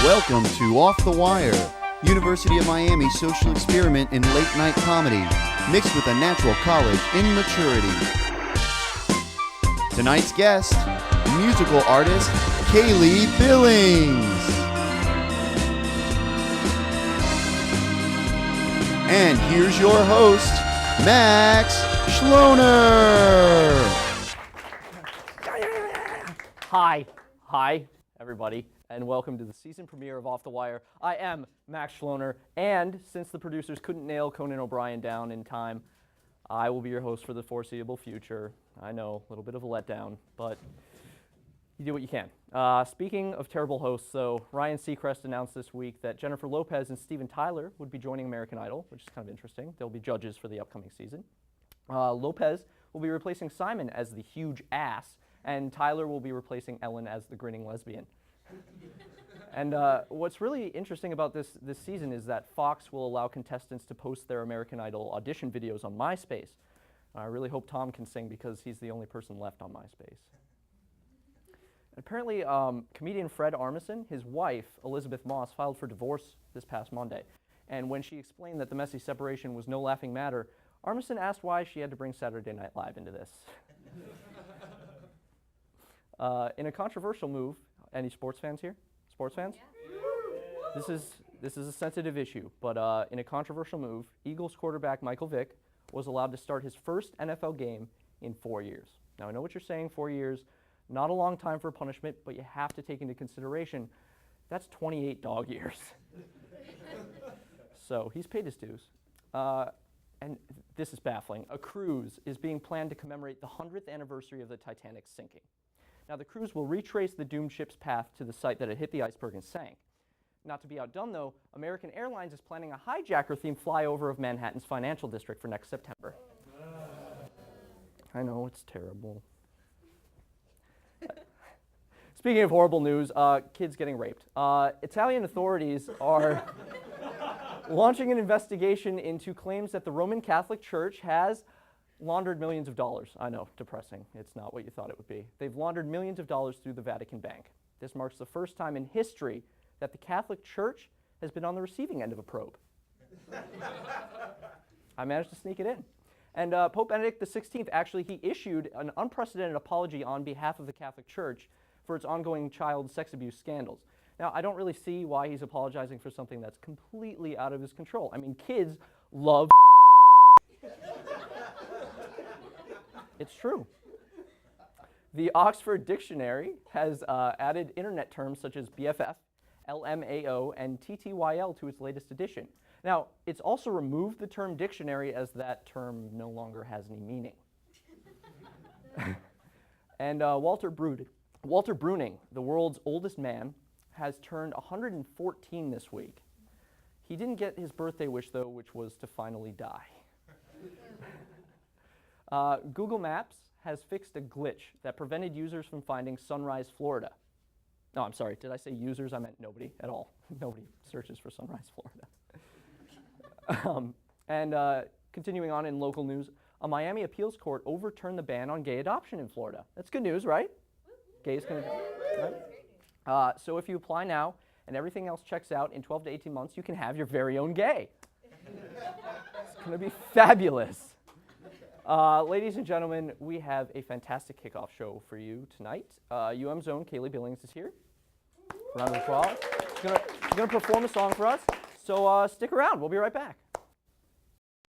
Welcome to Off the Wire, University of Miami social experiment in late night comedy, mixed with a natural college immaturity. Tonight's guest, musical artist Kaylee Billings. And here's your host, Max Schloner. Hi, everybody, and welcome to the season premiere of Off the Wire. I am Max Schloner, and since the producers couldn't nail Conan O'Brien down in time, I will be your host for the foreseeable future. I know, a little bit of a letdown, but you do what you can. Speaking of terrible hosts, though, Ryan Seacrest announced this week that Jennifer Lopez and Steven Tyler would be joining American Idol, which is kind of interesting. They'll be judges for the upcoming season. Lopez will be replacing Simon as the huge ass, and Tyler will be replacing Ellen as the grinning lesbian. And what's really interesting about this season is that Fox will allow contestants to post their American Idol audition videos on MySpace. I really hope Tom can sing because he's the only person left on MySpace. Apparently, comedian Fred Armisen, his wife, Elizabeth Moss, filed for divorce this past Monday. And when she explained that the messy separation was no laughing matter, Armisen asked why she had to bring Saturday Night Live into this. In a controversial move, any sports fans here? Sports fans? Yeah. This is a sensitive issue, but in a controversial move, Eagles quarterback Michael Vick was allowed to start his first NFL game in 4 years. Now, I know what you're saying, 4 years, not a long time for punishment, but you have to take into consideration that's 28 dog years. So he's paid his dues. And this is baffling. A cruise is being planned to commemorate the 100th anniversary of the Titanic's sinking. Now, the cruise will retrace the doomed ship's path to the site that it hit the iceberg and sank. Not to be outdone, though, American Airlines is planning a hijacker-themed flyover of Manhattan's financial district for next September. I know, it's terrible. Speaking of horrible news, kids getting raped. Italian authorities are launching an investigation into claims that the Roman Catholic Church has laundered millions of dollars. I know, depressing. It's not what you thought it would be. They've laundered millions of dollars through the Vatican Bank. This marks the first time in history that the Catholic Church has been on the receiving end of a probe. I managed to sneak it in. And Pope Benedict XVI, actually, he issued an unprecedented apology on behalf of the Catholic Church for its ongoing child sex abuse scandals. Now, I don't really see why he's apologizing for something that's completely out of his control. I mean, kids love It's true. The Oxford Dictionary has added internet terms such as BFF, LMAO, and TTYL to its latest edition. Now, it's also removed the term dictionary as that term no longer has any meaning. And Walter Bruning, the world's oldest man, has turned 114 this week. He didn't get his birthday wish, though, which was to finally die. Google Maps has fixed a glitch that prevented users from finding Sunrise, Florida. No, I'm sorry, did I say users? I meant nobody at all. Nobody searches for Sunrise, Florida. Continuing on in local news, a Miami appeals court overturned the ban on gay adoption in Florida. That's good news, right? Gays can adopt, right? So if you apply now and everything else checks out, in 12 to 18 months, you can have your very own gay. It's going to be fabulous. Ladies and gentlemen, we have a fantastic kickoff show for you tonight. UM's own Kaylee Billings is here. Round of applause. She's going to perform a song for us, so stick around. We'll be right back.